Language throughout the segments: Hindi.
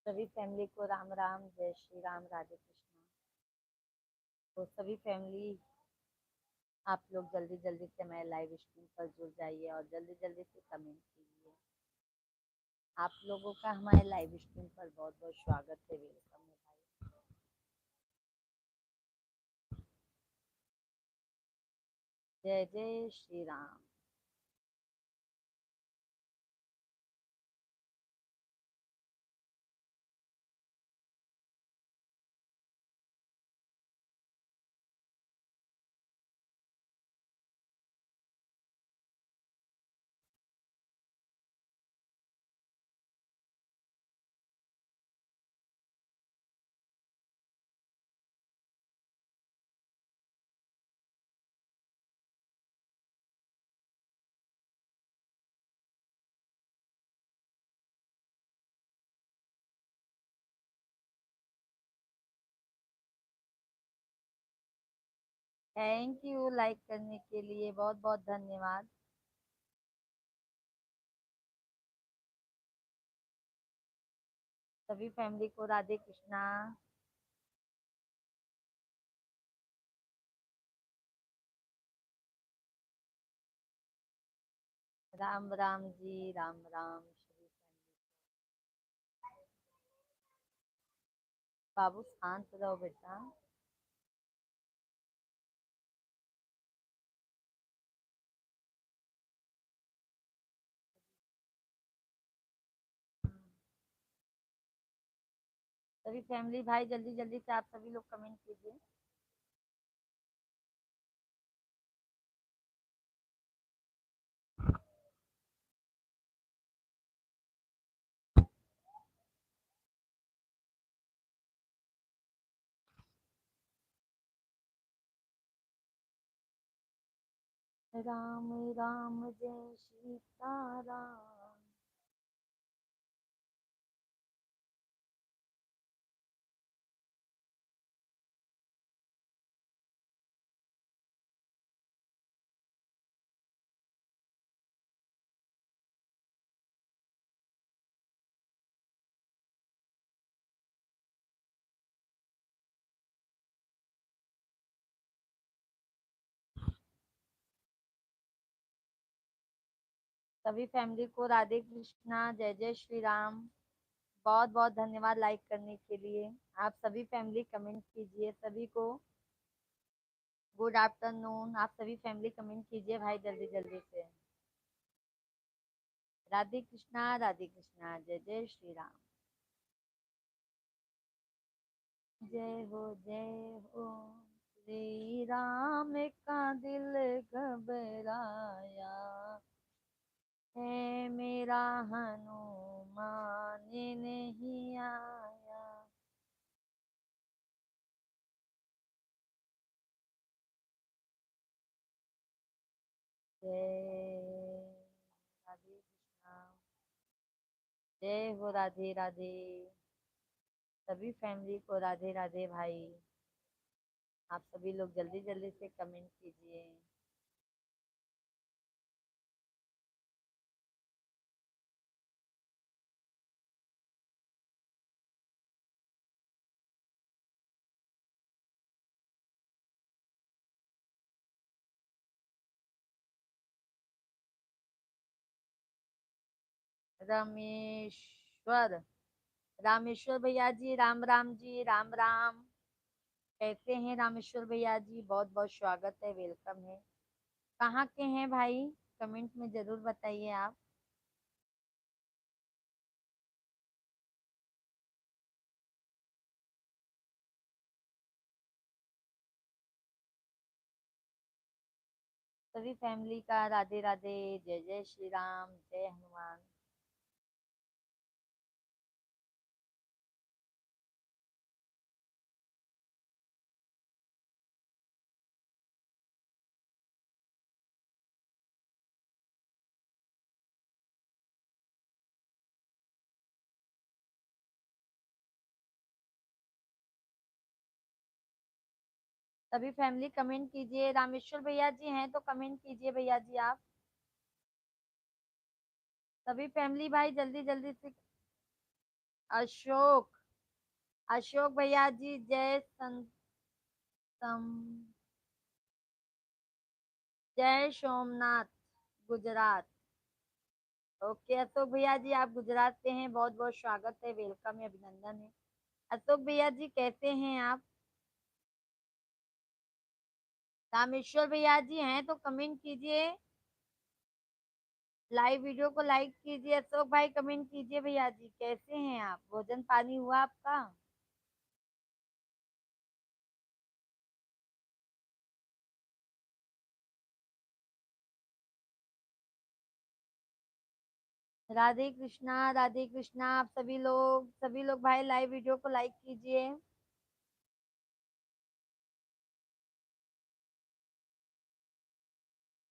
सभी फैमिली को राम राम, जय श्री राम, राधे कृष्णा। तो सभी फैमिली, आप लोग जल्दी जल्दी से मेरे लाइव स्ट्रीम पर जुड़ जाइए और जल्दी जल्दी से कमेंट कीजिए। आप लोगों का हमारे लाइव स्ट्रीम पर बहुत बहुत स्वागत है, वेलकम है भाई। जय जय Shri Ram. Thank you like करने के लिए, बहुत बहुत धन्यवाद। सभी फैमिली को राधे कृष्णा। राम राम जी, राम राम। सभी फैमिली, बाबू शांत रहो बेटा। सभी फैमिली भाई, जल्दी जल्दी से आप सभी लोग कमेंट कीजिए। राम राम जय सीता राम। सभी फैमिली को राधे कृष्णा, जय जय श्री राम। बहुत बहुत धन्यवाद लाइक करने के लिए। आप सभी फैमिली कमेंट कीजिए, सभी को गुड आफ्टरनून। आप सभी फैमिली कमेंट कीजिए भाई, जल्दी जल्दी से। राधे कृष्णा, जय जय श्री राम। जय हो श्री राम का दिल घबराया है, मेरा हनुमान नहीं आया। जय राधे कृष्णा। जय हो राधे राधे। सभी फैमिली को राधे राधे भाई। आप सभी लोग जल्दी जल्दी से कमेंट कीजिए। रामेश्वर, रामेश्वर भैया जी, राम राम जी, राम राम। कैसे हैं रामेश्वर भैया जी? बहुत बहुत स्वागत है, वेलकम है। कहाँ के हैं भाई? कमेंट में जरूर बताइए आप। सभी फैमिली का राधे राधे, जय जय श्री राम, जय हनुमान। सभी फैमिली कमेंट कीजिए। रामेश्वर भैया जी हैं तो कमेंट कीजिए भैया जी आप। सभी फैमिली भाई जल्दी जल्दी से। अशोक, अशोक भैया जी, जय संतम, जय सोमनाथ, गुजरात। ओके अशोक भैया जी, आप गुजरात से हैं, बहुत बहुत स्वागत है, वेलकम है, अभिनंदन है। अशोक भैया जी कैसे हैं आप? रामेश्वर भैया जी हैं तो कमेंट कीजिए, लाइव वीडियो को लाइक कीजिए। अशोक भाई कमेंट कीजिए, भैया जी कैसे हैं आप? भोजन पानी हुआ आपका? राधे कृष्णा, राधे कृष्णा। आप सभी लोग भाई लाइव वीडियो को लाइक कीजिए।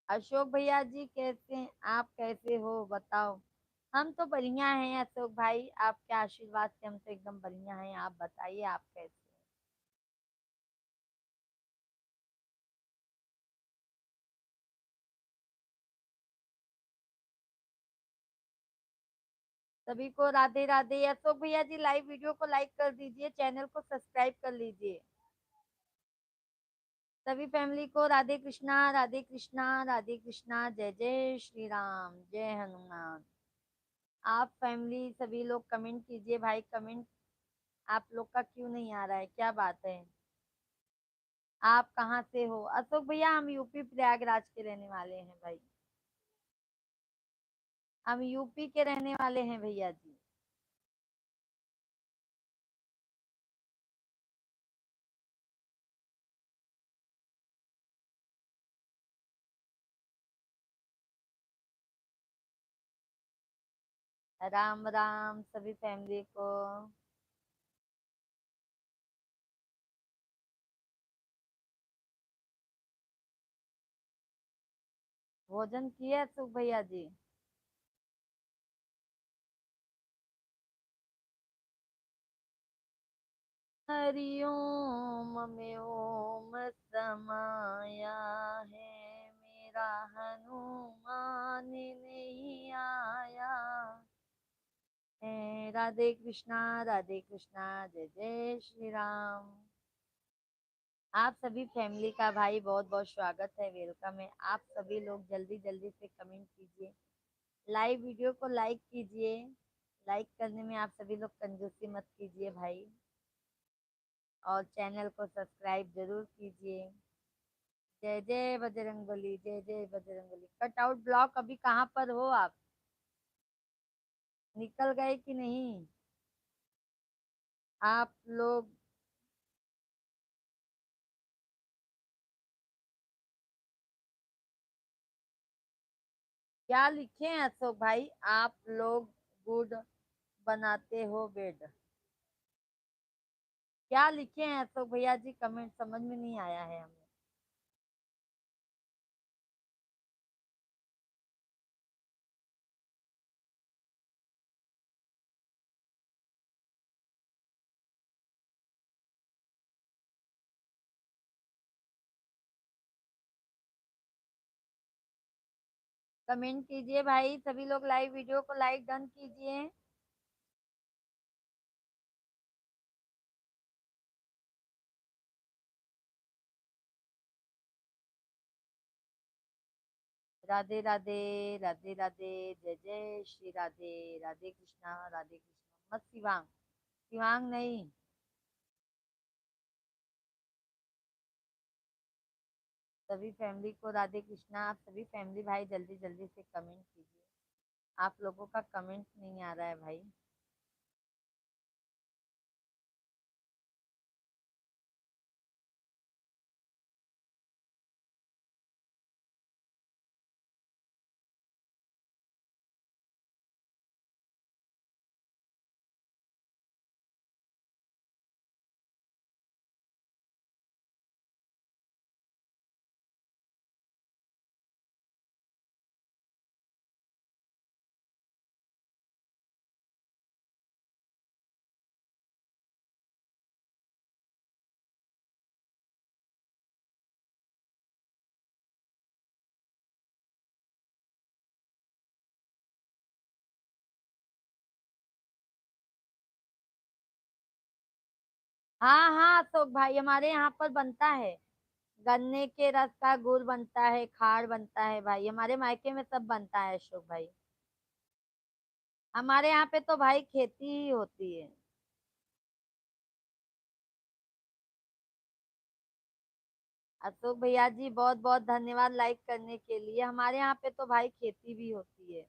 अशोक भैया जी कैसे हैं आप? कैसे हो बताओ? हम तो बढ़िया हैं अशोक भाई, आपके आशीर्वाद से हम तो एकदम बढ़िया हैं। आप बताइए आप कैसे हैं? सभी को राधे राधे। अशोक भैया जी लाइव वीडियो को लाइक कर दीजिए, चैनल को सब्सक्राइब कर लीजिए। सभी फैमिली को राधे कृष्णा, राधे कृष्णा, राधे कृष्णा। जय जय श्री राम, जय हनुमान। आप फैमिली सभी लोग कमेंट कीजिए भाई, कमेंट आप लोग का क्यों नहीं आ रहा है, क्या बात है? आप कहाँ से हो? अशोक भैया हम यूपी प्रयागराज के रहने वाले हैं भाई, हम यूपी के रहने वाले हैं भैया जी। राम राम सभी फैमिली को। भोजन किए अशोक भैया जी? हरिओम में ओम समाया है, मेरा हनुमान नहीं आया है। राधे कृष्णा, राधे कृष्णा। जय जय श्री राम। आप सभी फैमिली का भाई बहुत बहुत स्वागत है, वेलकम है। आप सभी लोग जल्दी जल्दी से कमेंट कीजिए, लाइव वीडियो को लाइक कीजिए। लाइक करने में आप सभी लोग कंजूसी मत कीजिए भाई, और चैनल को सब्सक्राइब जरूर कीजिए। जय जय बजरंगबली, जय जय बजरंगबली। कट आउट ब्लॉक अभी कहाँ पर हो आप? निकल गए कि नहीं आप लोग? क्या लिखे हैं अशोक भाई? आप लोग गुड बनाते हो बेड, क्या लिखे हैं अशोक भैया जी? कमेंट समझ में नहीं आया है हमें। कमेंट कीजिए भाई, सभी लोग लाइव वीडियो को लाइक डन कीजिए। राधे राधे, राधे राधे। जय जय श्री राधे। राधे कृष्णा, राधे कृष्णा। मत शिवांग, शिवांग नहीं। सभी फैमिली को राधे कृष्णा। आप सभी फैमिली भाई जल्दी जल्दी से कमेंट कीजिए, आप लोगों का कमेंट नहीं आ रहा है भाई। हाँ हाँ, तो भाई हमारे यहाँ पर बनता है। गन्ने के रस का गुड़ बनता है, खार बनता है भाई, हमारे मायके में सब बनता है अशोक भाई। हमारे यहाँ पे तो भाई खेती ही होती है। अशोक भैया जी बहुत बहुत धन्यवाद लाइक करने के लिए। हमारे यहाँ पे तो भाई खेती भी होती है।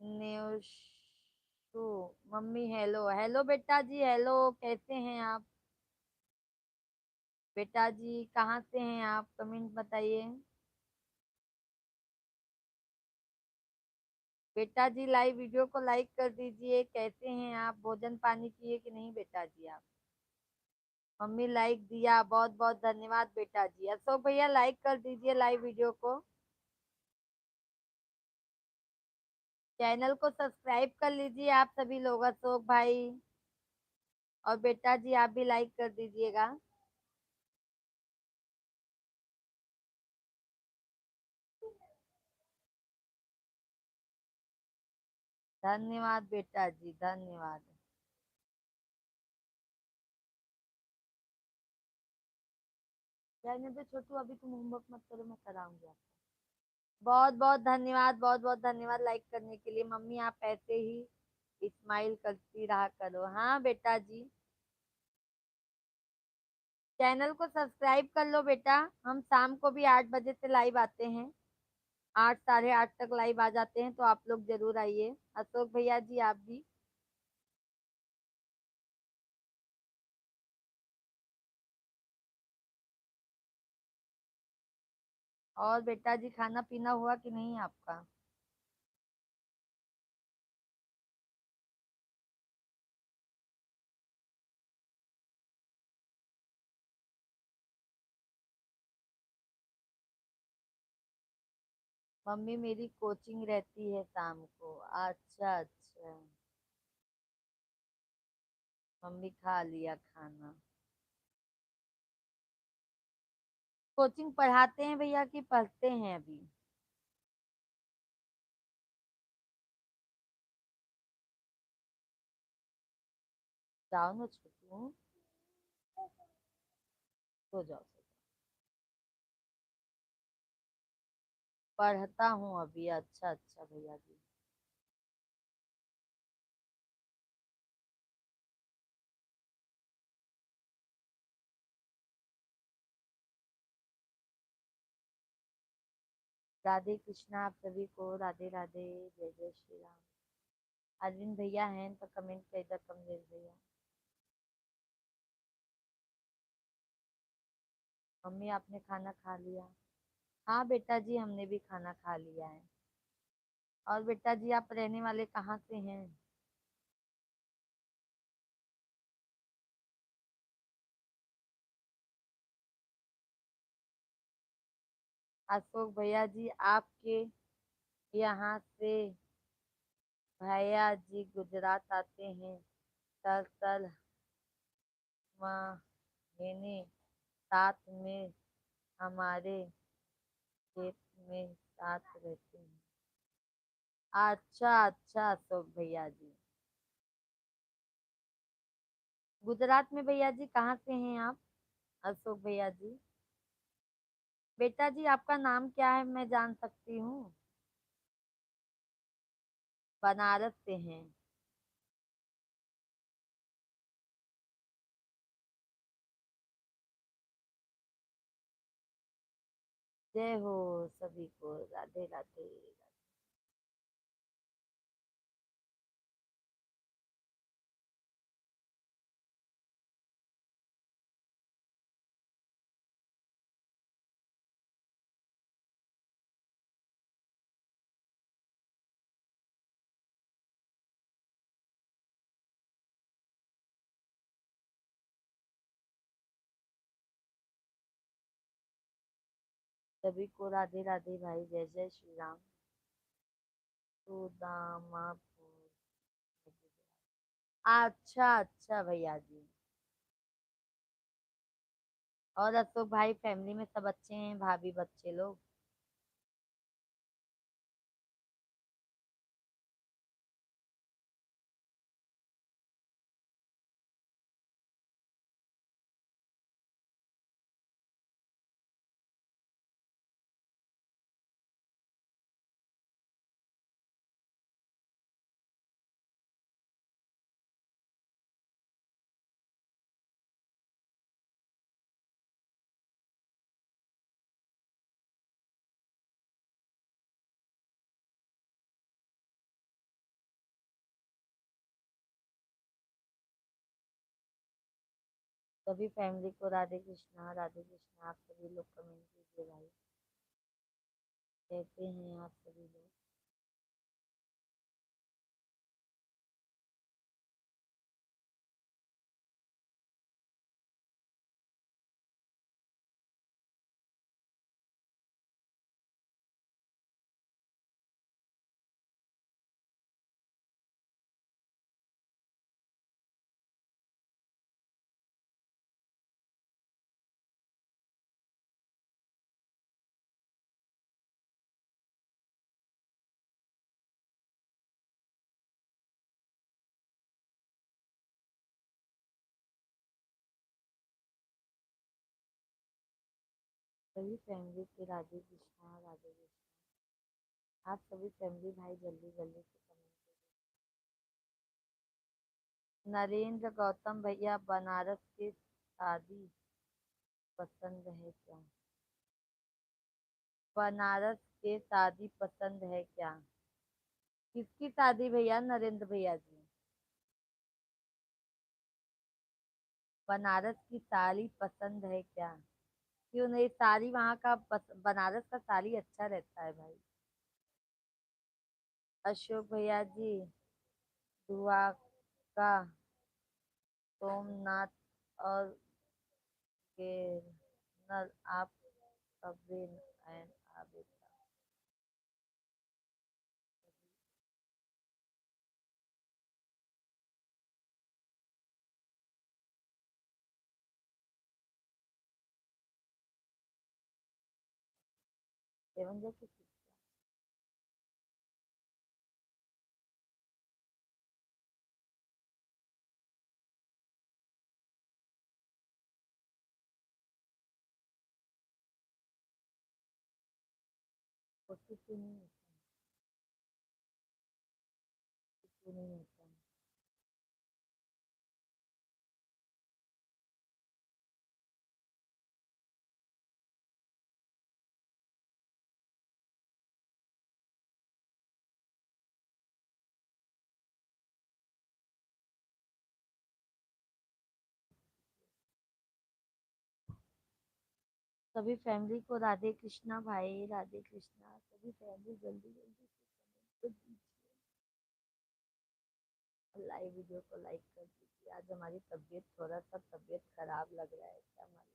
न्यूशु, मम्मी हेलो हेलो बेटा जी, हेलो कैसे हैं आप? बेटा जी कहाँ से हैं आप, कमेंट बताइए। बेटा जी लाइव वीडियो को लाइक कर दीजिए। कैसे हैं आप, भोजन पानी किए कि नहीं बेटा जी आप? मम्मी लाइक दिया, बहुत बहुत धन्यवाद बेटा जी। अशोक भैया लाइक कर दीजिए लाइव वीडियो को। चैनल को सब्सक्राइब कर लीजिए आप सभी लोग, अशोक भाई और बेटा जी आप भी लाइक कर दीजिएगा। धन्यवाद बेटा जी, धन्यवाद। रहने दो छोटू, अभी तुम होमवर्क मत करो, मैं कराऊंगी आपको। बहुत बहुत धन्यवाद, बहुत बहुत धन्यवाद लाइक करने के लिए। मम्मी आप ऐसे ही स्माइल करती रहा करो। हाँ बेटा जी, चैनल को सब्सक्राइब कर लो बेटा। हम शाम को भी 8 बजे से लाइव आते हैं, 8 साढ़े 8 तक लाइव आ जाते हैं, तो आप लोग जरूर आइए। अशोक भैया जी आप भी। और बेटा जी खाना पीना हुआ कि नहीं आपका? मम्मी मेरी कोचिंग रहती है शाम को। अच्छा अच्छा। मम्मी खा लिया खाना। कोचिंग पढ़ाते हैं भैया कि पढ़ते हैं अभी? जाओ ना छोटू, सो जाओ सो जाओ। पढ़ता हूँ अभी। अच्छा अच्छा भैया जी। राधे कृष्णा आप सभी को, राधे राधे, जय जय श्री राम। अरविंद भैया हैं तो कमेंट कर इधर, कमलेश भैया। मम्मी आपने खाना खा लिया? हाँ बेटा जी हमने भी खाना खा लिया है। और बेटा जी आप रहने वाले कहाँ से हैं? अशोक भैया जी आपके यहाँ से भैया जी गुजरात आते हैं, दरअसल महीने साथ में हमारे खेत में साथ रहते हैं। अच्छा अच्छा अशोक भैया जी। गुजरात में भैया जी कहाँ से हैं आप, अशोक भैया जी? बेटा जी आपका नाम क्या है, मैं जान सकती हूँ? बनारस से हैं। जय हो सभी को, राधे राधे। सभी को राधे राधे भाई, जय जय श्री राम। सुदामापुर। अच्छा अच्छा भैया जी। और अशोक भाई फैमिली में सब अच्छे हैं, भाभी बच्चे लोग? सभी फैमिली को राधे कृष्णा, राधे कृष्णा। आप सभी लोग कमेंट कीजिए भाई, कैसे हैं आप सभी लोग। सभी फैमिली के राधे कृष्णा, राधे कृष्णा। आप सभी फैमिली भाई जल्दी जल्दी से कमेंट कीजिए। नरेंद्र गौतम भैया, बनारस की शादी पसंद है क्या? बनारस के शादी पसंद है क्या? किसकी शादी भैया, नरेंद्र भैया जी? बनारस की साड़ी पसंद है क्या? क्यों नहीं, साड़ी वहाँ का बनारस का साड़ी अच्छा रहता है भाई। अशोक भैया जी, दुआ का सोमनाथ और केरल आप कबीर एंड आबिदा। सेवन जैसे कोशिश ही नहीं होता, कुछ भी नहीं होता। सभी फैमिली को राधे कृष्णा भाई, राधे कृष्णा। सभी फैमिली जल्दी जल्दी से कमेंट कर दीजिए, लाइव वीडियो को लाइक कर दीजिए। आज हमारी तबीयत, थोड़ा सा तबीयत खराब लग रहा है, क्या हमारी।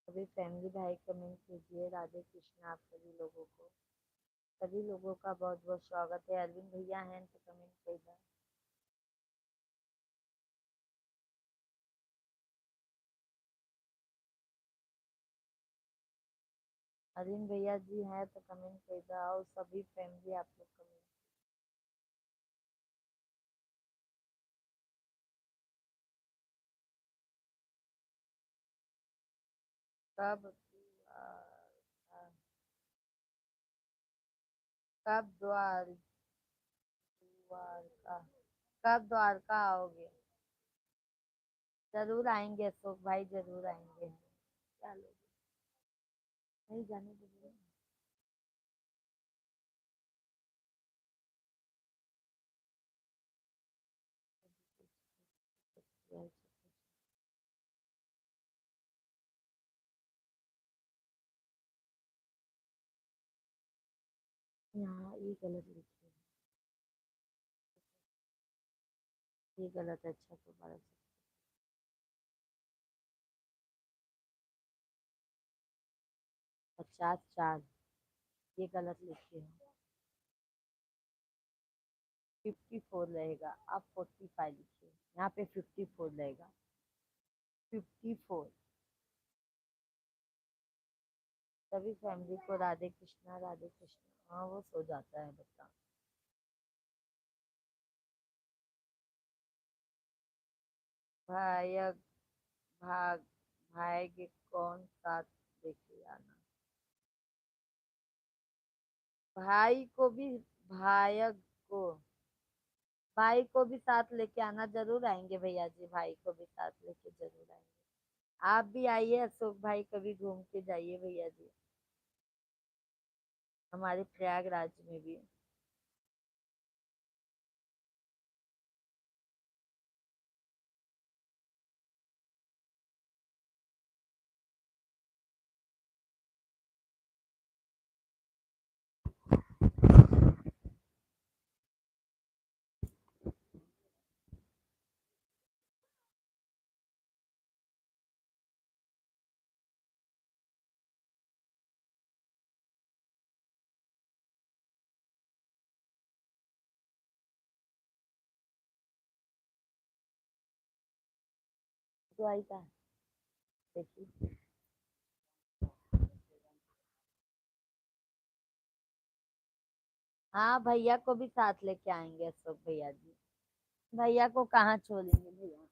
सभी फैमिली भाई कमेंट कीजिए, राधे कृष्णा आप सभी लोगों को। सभी लोगों का बहुत बहुत स्वागत है। अरविंद भैया हैं तो कमेंट करिएगा। अरविंद भैया जी हैं तो कमेंट करिएगा, और सभी फैमिली आप लोग कमेंट। कब कब द्वारका कब द्वारका आओगे? जरूर आएंगे अशोक भाई, जरूर आएंगे। क्या लोगे, नहीं जाने दीजिए। यहाँ ये गलत लिखी है, ये गलत है। अच्छा दोबारा से। 54, ये गलत लिखी है। 54 रहेगा, आप 45 लिखिए। यहाँ पे 54 रहेगा। 54। सभी फैमिली को राधे कृष्णा, राधे कृष्णा। हाँ, वो सो जाता है बच्चा। भाई भाग भाग्य कौन साथ देखिए आना भाई को भी, भायक को, भाई को भी साथ लेके आना, जरूर आएंगे भैया जी, भाई को भी साथ लेके जरूर आएंगे। आप भी आइए अशोक भाई, कभी घूम के जाइए भैया जी, हमारे प्रयागराज में भी। तो आई था, देखिए। हाँ भैया को भी साथ लेके आएंगे अशोक भैया जी, भैया को कहाँ छोड़ेंगे भैया।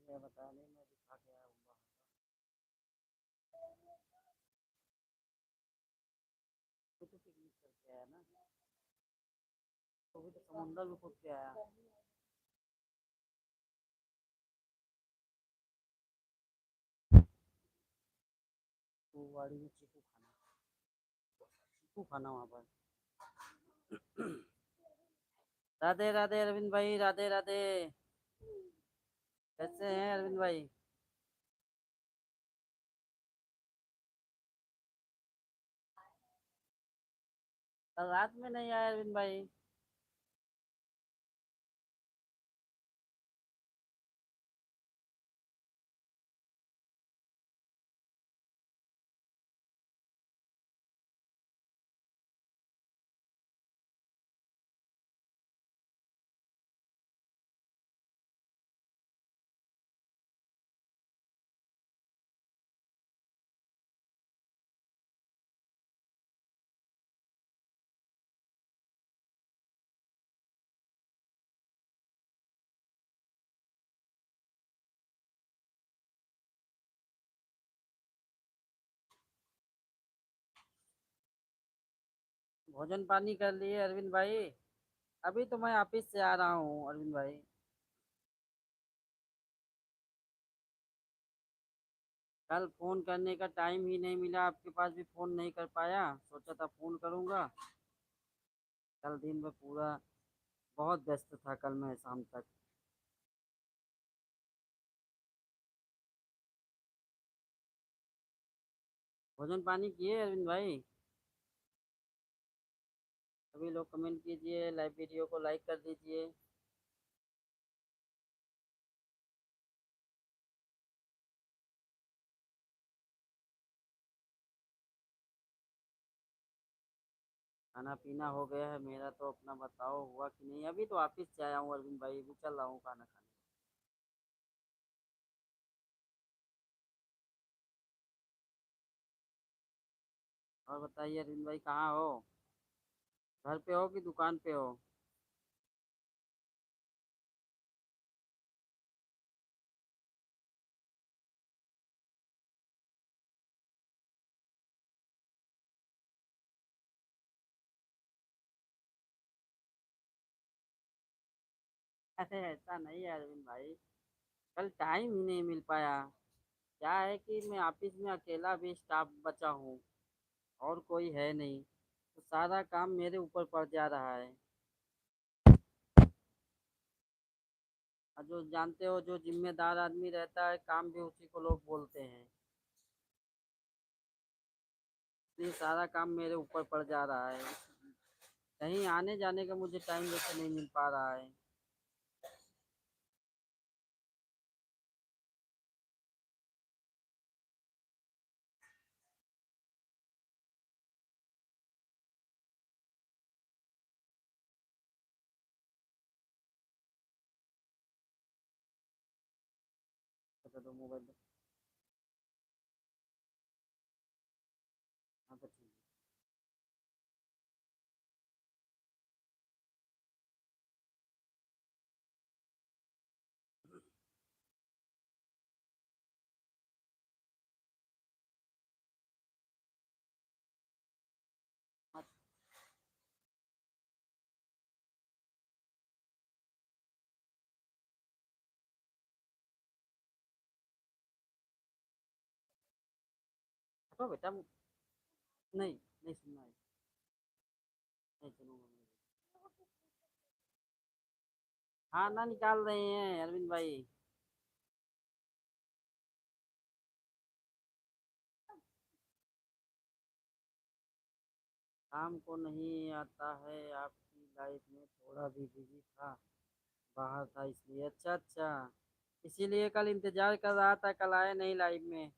ये बता नहीं, मैं दिखा के आया हूँ बाहर का। वो तो पिकनिक करके आया ना, वो भी तो समुंदर में कूद के आया। वो वाड़ी में चीकू खाना वहाँ पर। राधे राधे अरविंद भाई, राधे राधे। कैसे हैं अरविंद भाई? कल रात में नहीं आए अरविंद भाई? भोजन पानी कर लिए अरविंद भाई? अभी तो मैं ऑफिस से आ रहा हूँ अरविंद भाई। कल फोन करने का टाइम ही नहीं मिला, आपके पास भी फोन नहीं कर पाया, सोचा था फोन करूंगा। कल दिन में पूरा बहुत व्यस्त था कल मैं शाम तक। भोजन पानी किए अरविंद भाई? सभी लोग कमेंट कीजिए, लाइव वीडियो को लाइक कर दीजिए। खाना पीना हो गया है मेरा, तो अपना बताओ हुआ कि नहीं? अभी तो ऑफिस से आया हूँ अरविंद भाई, अभी चल रहा हूँ खाना खाने। और बताइए अरविंद भाई, कहाँ हो? घर पे हो कि दुकान पे हो? अरे ऐसा नहीं है अरविंद भाई, कल टाइम ही नहीं मिल पाया। क्या है कि मैं ऑफिस में अकेला भी स्टाफ बचा हूँ, और कोई है नहीं, तो सारा काम मेरे ऊपर पड़ जा रहा है। और जो जानते हो, जो जिम्मेदार आदमी रहता है, काम भी उसी को लोग बोलते हैं। इसलिए सारा काम मेरे ऊपर पड़ जा रहा है। कहीं आने जाने का मुझे टाइम वैसे नहीं मिल पा रहा है। अच्छा तो मोबाइल। हाँ तो ठीक है। हटो बेटा नहीं, नहीं सुनना है। नहीं सुनूंगा मैं। खाना निकाल रहे हैं अरविंद भाई। काम को नहीं आता है आपकी लाइफ में, थोड़ा भी बिजी था, बाहर था इसलिए। अच्छा अच्छा, इसीलिए कल इंतजार कर रहा था, कल आए नहीं लाइव में।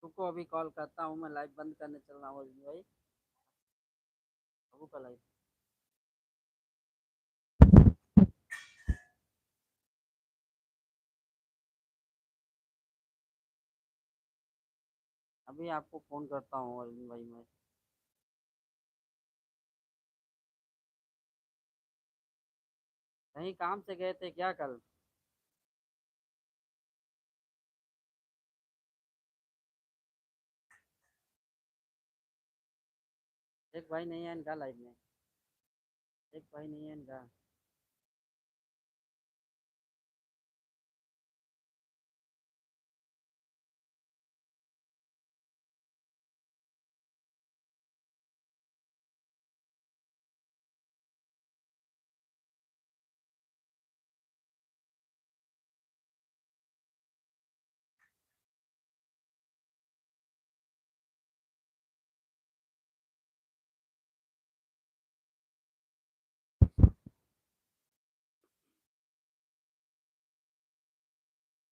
तुमको अभी कॉल करता हूँ, मैं लाइव बंद करने चल रहा हूँ अरविंद भाई। अबू का लाइव। अभी आपको फ़ोन करता हूँ अरविंद भाई मैं। कहीं काम से गए थे क्या कल? एक भाई नहीं है इनका लाइव में। एक भाई नहीं है इनका।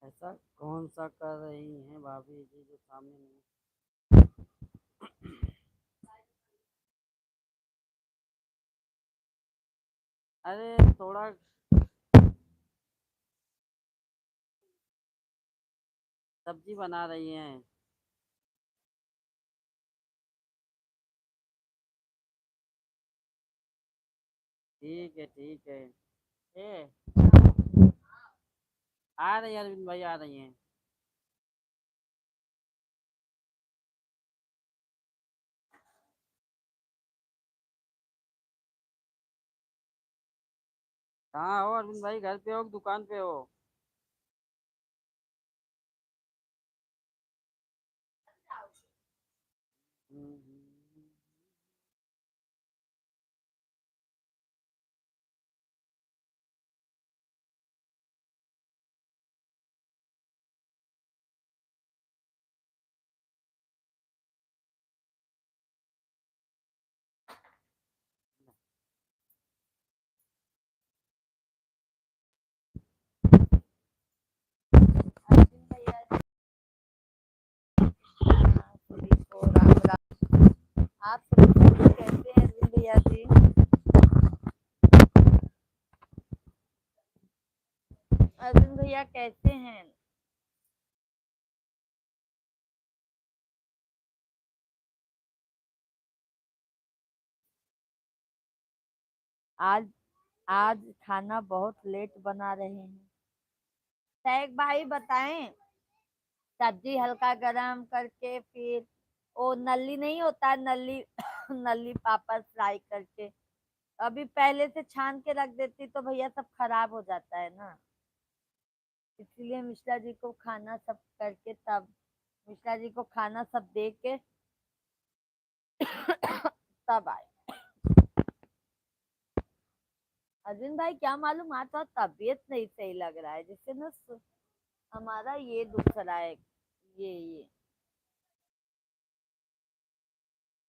ऐसा कौन सा कर रही हैं भाभी जी जो सामने नहीं? अरे थोड़ा सब्जी बना रही हैं। ठीक है ठीक है। ए आ रही हैं अरविंद भाई आ रही हैं। कहाँ हो अरविंद भाई, घर पे हो कि दुकान पे हो? हम्म। अर्जुन भैया सभी को राम राम। आप सभी कैसे हैं अर्जुन भैया जी? अर्जुन भैया कैसे हैं? आज आज खाना बहुत लेट बना रहे हैं। शेख भाई बताएं, सब्जी हल्का गरम करके फिर वो नली नहीं होता, नली नली पापड़ फ्राई करके अभी पहले से छान के रख देती तो भैया सब खराब हो जाता है ना। इसलिए मिश्रा जी को खाना सब करके तब मिश्रा जी को खाना सब दे के तब आए। अरविंद भाई क्या मालूम आज तो तबीयत नहीं सही लग रहा है, जिससे ना हमारा ये दुख रहा है। ये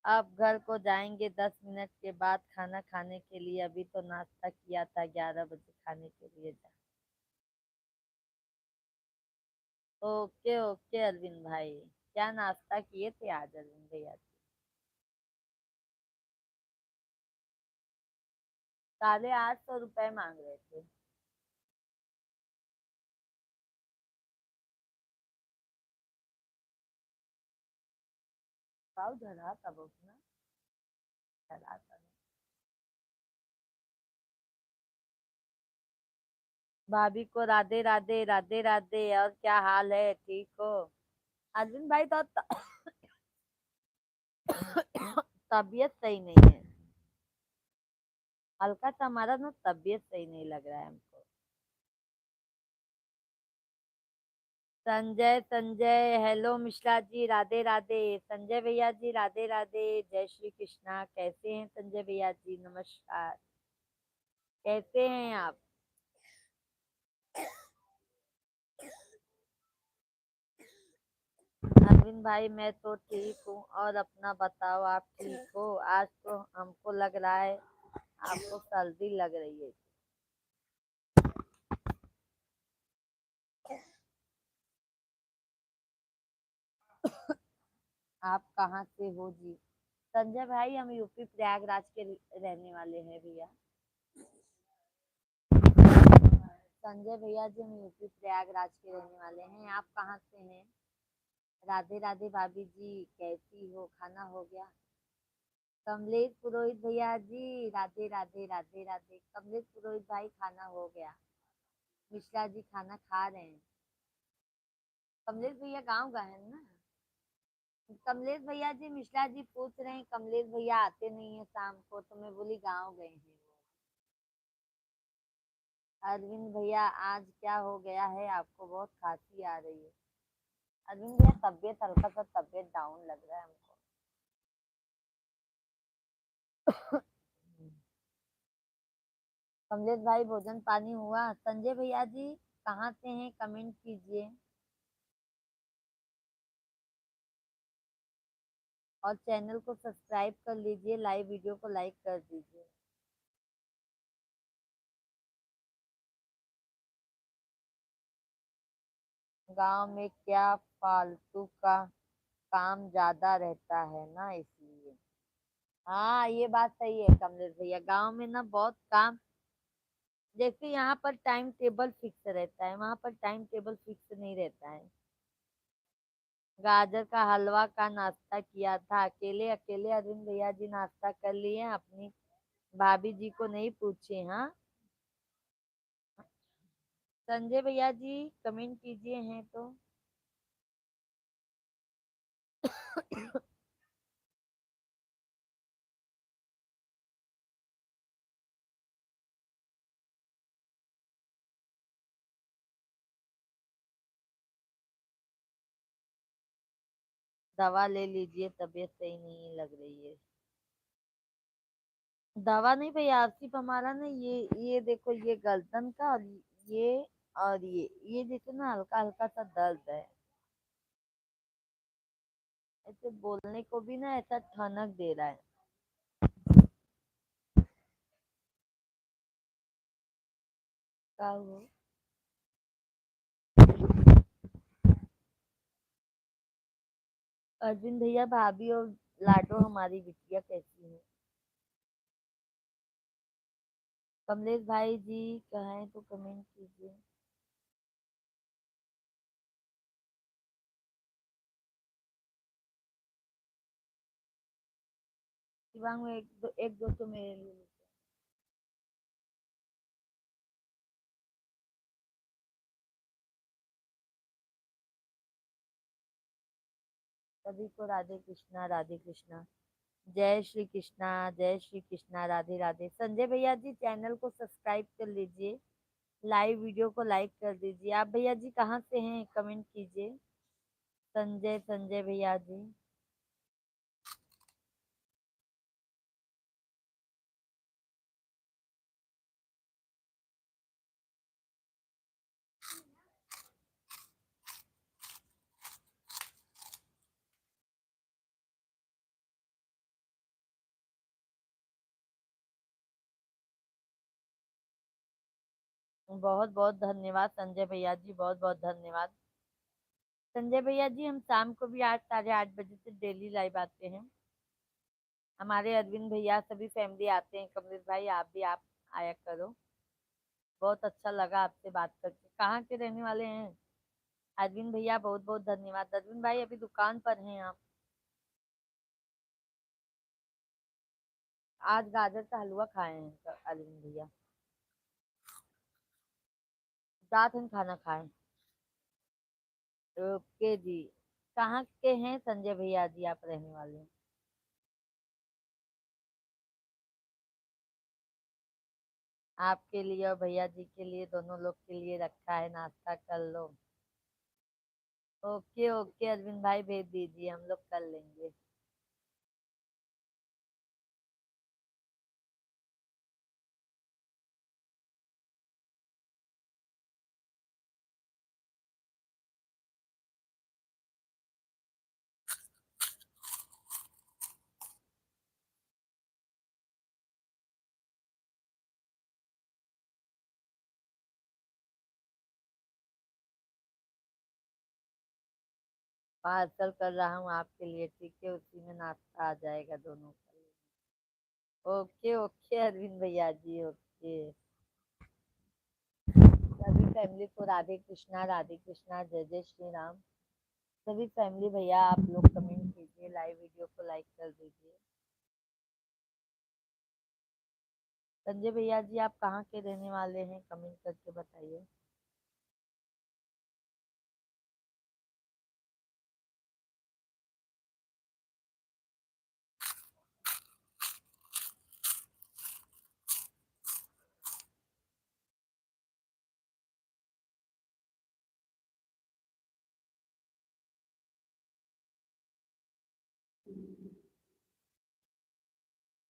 अब घर को जाएंगे 10 मिनट के बाद खाना खाने के लिए। अभी तो नाश्ता किया था, 11 बजे खाने के लिए जा। ओके ओके अरविंद भाई, क्या नाश्ता किए थे आज अरविंद भैया? 850 रुपए मांग रहे थे। पाव धरा तब अपना धरा था। भाभी को राधे राधे राधे राधे। और क्या हाल है, ठीक हो? अरविंद भाई तो तबीयत सही नहीं है। हल्का सा हमारा ना तबीयत सही नहीं लग रहा है हमको। संजय संजय हेलो मिश्रा जी राधे राधे। संजय भैया जी राधे राधे, जय श्री कृष्णा। कैसे हैं संजय भैया जी? नमस्कार। कैसे हैं आप? अरविंद भाई मैं तो ठीक हूँ, और अपना बताओ, आप ठीक हो? आज तो हमको लग रहा है आपको सर्दी लग रही है। आप कहाँ से हो जी? संजय भाई हम यूपी प्रयागराज के रहने वाले हैं भैया। संजय भैया जी हम यूपी प्रयागराज के रहने वाले हैं। आप कहाँ से हैं? राधे राधे भाभी जी, कैसी हो, खाना हो गया? कमलेश पुरोहित भैया जी, राधे राधे राधे राधे। कमलेश पुरोहित भाई, खाना हो गया? मिश्रा जी खाना खा रहे हैं। कमलेश भैया गांव गए हैं ना? कमलेश भैया जी, मिश्रा जी पूछ रहे हैं कमलेश भैया आते नहीं है शाम को, तो मैं बोली गांव गए हैं। अरविंद भैया, आज क्या हो गया है आपको, बहुत खांसी आ रही है? अरविंद भैया, तबीयत हल्का सा तबीयत डाउन लग रहा है हमको। कमलेश भाई, भोजन पानी हुआ? संजय भैया जी कहाँ से हैं, कमेंट कीजिए। और चैनल को सब्सक्राइब कर लीजिए, लाइव वीडियो को लाइक कर दीजिए। गांव में क्या फालतू का काम ज्यादा रहता है ना, इसलिए। हाँ, ये बात सही है कमलेश भैया, गांव में ना बहुत काम। जैसे यहाँ पर टाइम टेबल फिक्स रहता है, वहां पर टाइम टेबल फिक्स नहीं रहता है। गाजर का हलवा का नाश्ता किया था, अकेले अकेले अरविंद भैया जी नाश्ता कर लिए, अपनी भाभी जी को नहीं पूछे। हाँ, संजय भैया जी कमेंट कीजिए हैं तो। दवा ले लीजिए, तबीयत सही नहीं लग रही है। दवा नहीं भैया, सिर्फ हमारा ना ये देखो, ये गर्दन का और ये और ये देखो ना, हल्का हल्का सा दर्द है। ऐसे बोलने को भी ना ऐसा ठनक दे रहा है। क्या हुआ? अर्जुन भैया, भाभी और लाडो हमारी बिटिया कैसी है? कमलेश भाई जी कहें तो कमेंट कीजिए। शिवांग में एक दो तो मेरे लिए लेते हैं। सभी को राधे कृष्णा, राधे कृष्णा। जय श्री कृष्णा, जय श्री कृष्णा, राधे राधे। संजय भैया जी, चैनल को सब्सक्राइब कर लीजिए, लाइव वीडियो को लाइक कर दीजिए। आप भैया जी कहाँ से हैं, कमेंट कीजिए। संजय संजय भैया जी। बहुत बहुत धन्यवाद संजय भैया जी, बहुत बहुत धन्यवाद। संजय भैया जी, हम शाम को भी 8 साढ़े 8 बजे से डेली लाइव आते हैं। हमारे अरविंद भैया सभी फैमिली आते हैं। कमलेश भाई, आप आया करो। बहुत अच्छा लगा आपसे बात करके। कहाँ के रहने वाले हैं? अरविंद भैया, बहुत बहुत धन्यवाद। अरविंद भाई, अभी दुकान पर हैं आप? आज गाजर का हलवा खाए हैं अरविंद भैया, साथ में खाना खाएं। ओके जी। कहाँ के हैं संजय भैया जी, आप रहने वाले हैं? आपके लिए और भैया जी के लिए, दोनों लोग के लिए रखा है, नाश्ता कर लो। ओके ओके अरविंद भाई, भेज दीजिए, हम लोग कर लेंगे। पार्सल कर रहा हूँ आपके लिए, ठीक है, उसी में नाश्ता आ जाएगा दोनों का। ओके ओके अरविंद भैया जी, ओके। सभी फैमिली को राधे कृष्णा, राधे कृष्णा, जय जय श्री राम। सभी फैमिली भैया आप लोग कमेंट कीजिए, लाइव वीडियो को लाइक कर दीजिए। संजय भैया जी आप कहाँ के रहने वाले हैं, कमेंट करके बताइए।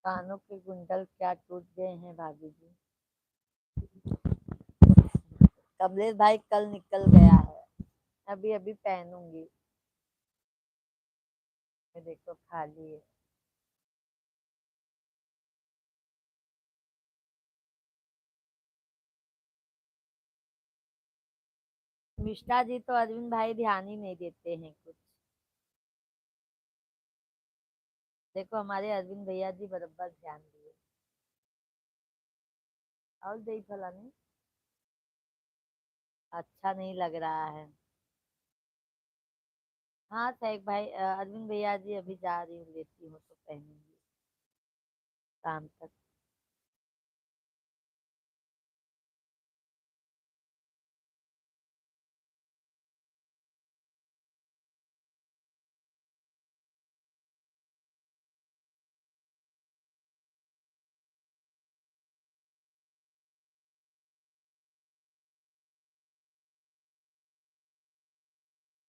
कानों के कुंडल क्या टूट गए हैं भाभी जी? कमलेश भाई कल निकल गया है, अभी अभी पहनूंगी। ये देखो खाली है। मिश्रा जी तो अरविंद भाई ध्यान ही नहीं देते हैं कुछ। देखो हमारे अरविंद भैया जी बराबर ध्यान दिए। और दही फलाने अच्छा नहीं लग रहा है। हाँ सैक भाई अरविंद भैया जी अभी जा रही हूँ, लेती हूँ तो पहनूंगी शाम तक।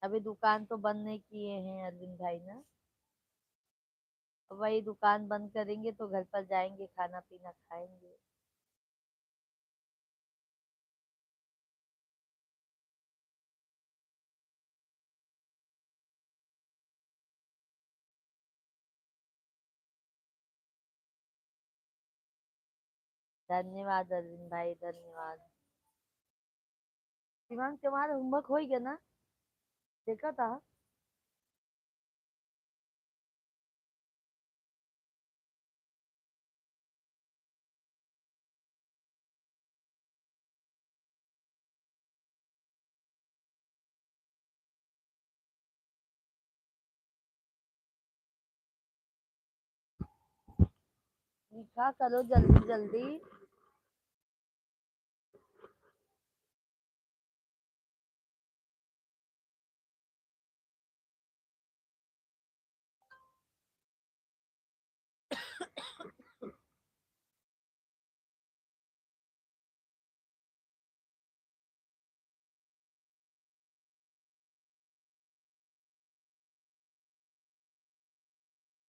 अभी दुकान तो बंद नहीं किए हैं अरविंद भाई ना। वही दुकान बंद करेंगे तो घर पर जाएंगे, खाना पीना खाएंगे। धन्यवाद अरविंद भाई, धन्यवाद। शिवांग तुम्हारा होमवर्क हो गया ना? देखा था। लिखा करो जल्दी जल्दी।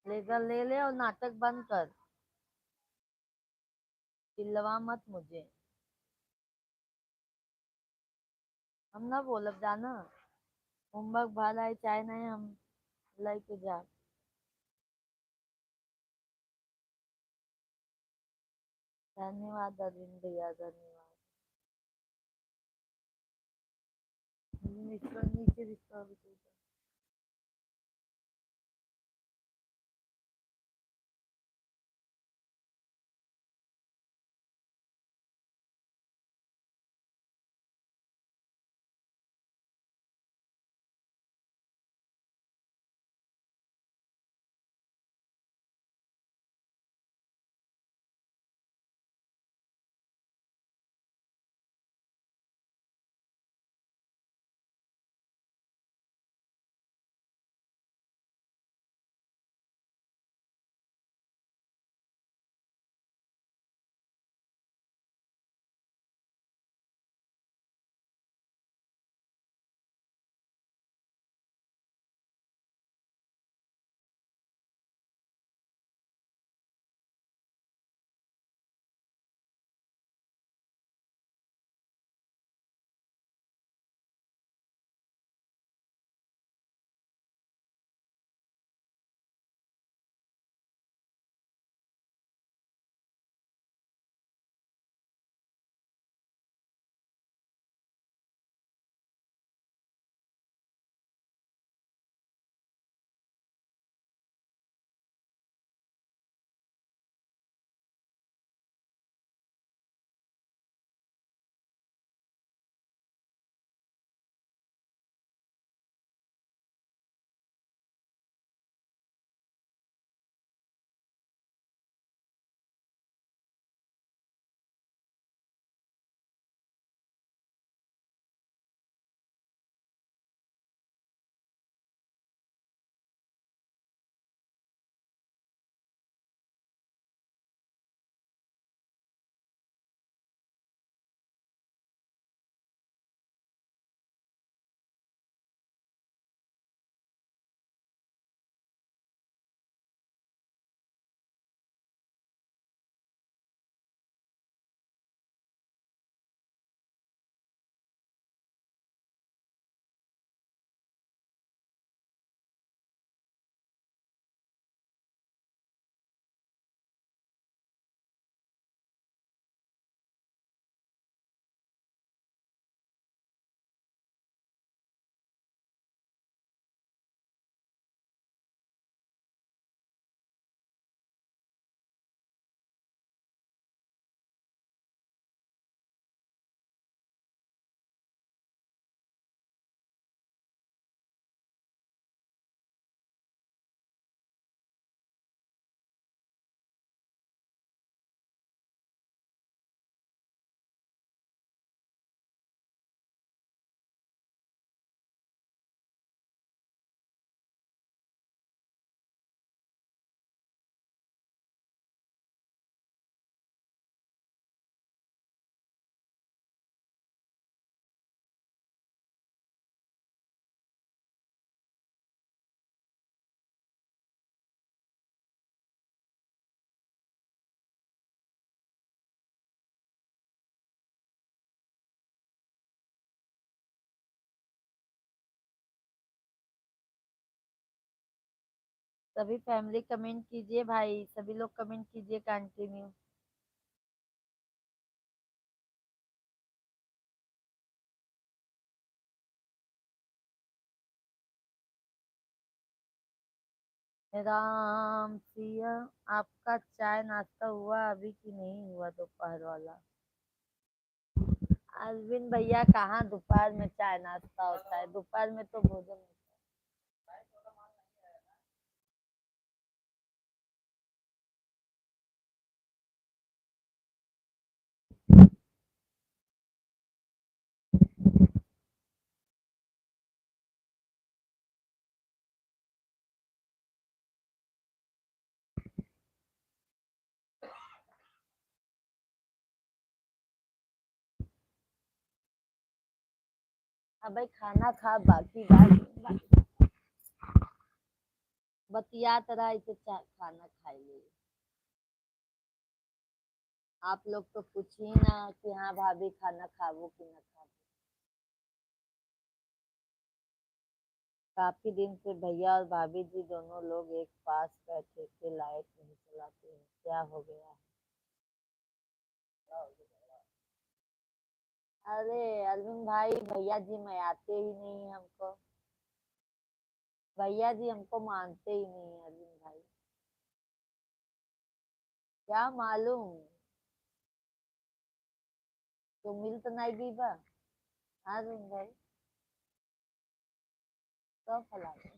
लेकर ले ले और नाटक बंद कर। चिल्लवा मत मुझे। हम ना बोलब जाना। होमवर्क भला है चाहे नहीं, हम लेके जा। धन्यवाद अरविंद भैया, धन्यवाद। नीचे नीचे दिखा भी तो। सभी फैमिली कमेंट कीजिए भाई, सभी लोग कमेंट कीजिए कंटिन्यू। राम सिया, आपका चाय नाश्ता हुआ अभी कि नहीं हुआ दोपहर वाला? अरविंद भैया कहाँ दोपहर में चाय नाश्ता होता है, दोपहर में तो भोजन होता है। अब भाई खाना खा, बाकी बात बतियात रहा इसे खाना खाइए। आप लोग तो पूछ ही ना कि हाँ भाभी खाना खावो कि ना खावो। काफी दिन से भैया और भाभी जी दोनों लोग एक पास बैठे थे, लाइट नहीं चलाते हैं, क्या हो गया? अरे अरविंद भाई, भैया जी मैं आते ही नहीं हमको, भैया जी हमको मानते ही नहीं अरविंद भाई। क्या मालूम, तो मिल तो नहीं दीबा। हाँ अरविंद भाई, तो फलाने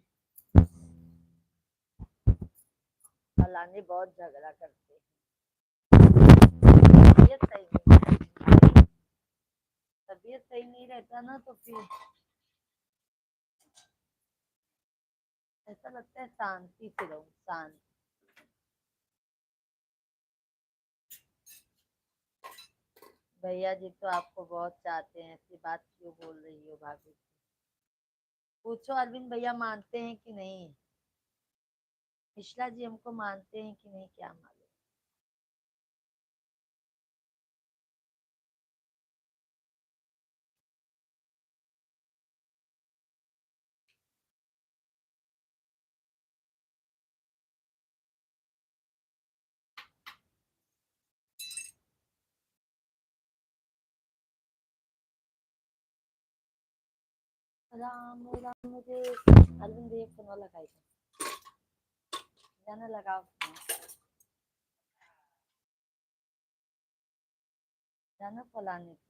फलाने बहुत झगड़ा करते हैं। तबीयत सही नहीं है, तबीयत सही नहीं रहता ना तो फिर ऐसा लगता है शांति से रहूं, शांत। भैया जी तो आपको बहुत चाहते हैं, ऐसी बात क्यों बोल रही हो भाभी? पूछो अरविंद भैया मानते हैं कि नहीं, मिश्रा जी हमको मानते हैं कि नहीं, क्या मालूम। राम राम मुझे अरविंद भैया फोन लगाई था, जाना लगाओ फोन, जाना फलाने की।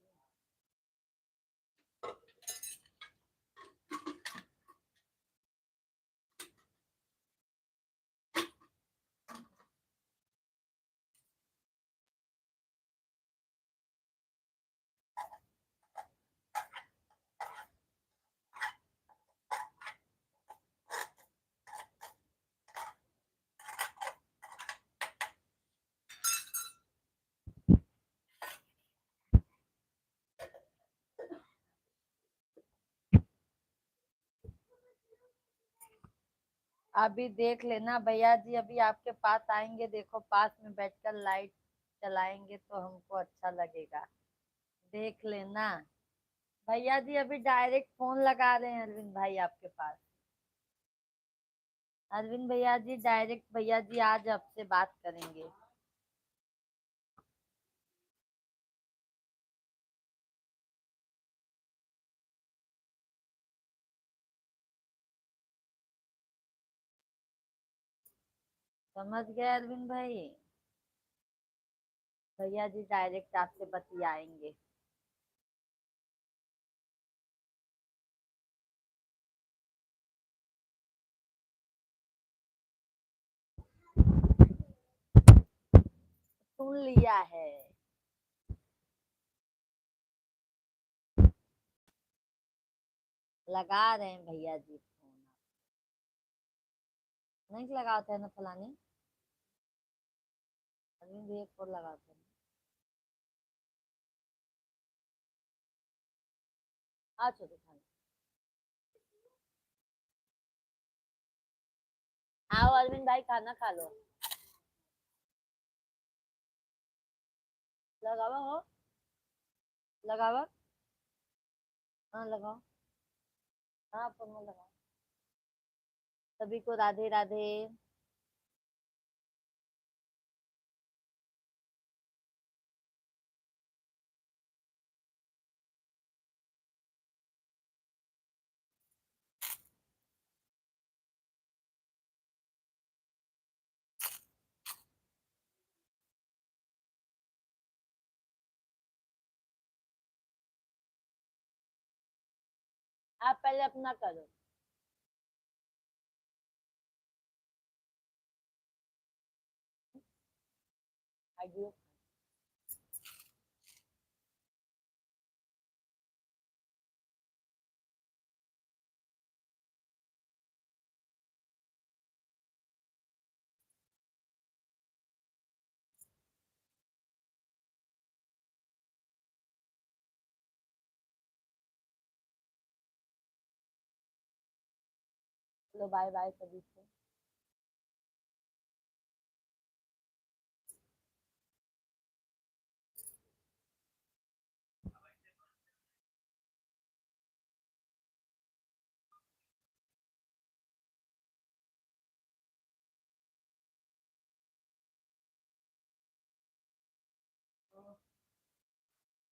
अभी देख लेना भैया जी, अभी आपके पास आएंगे, देखो पास में बैठकर लाइट चलाएंगे तो हमको अच्छा लगेगा, देख लेना। भैया जी अभी डायरेक्ट फोन लगा रहे हैं अरविंद भाई आपके पास, अरविंद भैया जी डायरेक्ट, भैया जी आज आपसे बात करेंगे। समझ गए अरविंद भाई, भैया जी डायरेक्ट आपसे बतियाएंगे। सुन लिया है, लगा रहे हैं भैया जी फोन, नहीं लगाते हैं ना फलानी, अरविंद भैया फोन लगाते हैं। आ छोटे खाना, आओ अरविंद भाई खाना खा लो, लगावा हो, लगावा, हाँ लगाओ, हाँ फोन में लगाओ। सभी को राधे राधे। आप पहले अपना करो। आइडियो। चलो बाय बाय सभी को।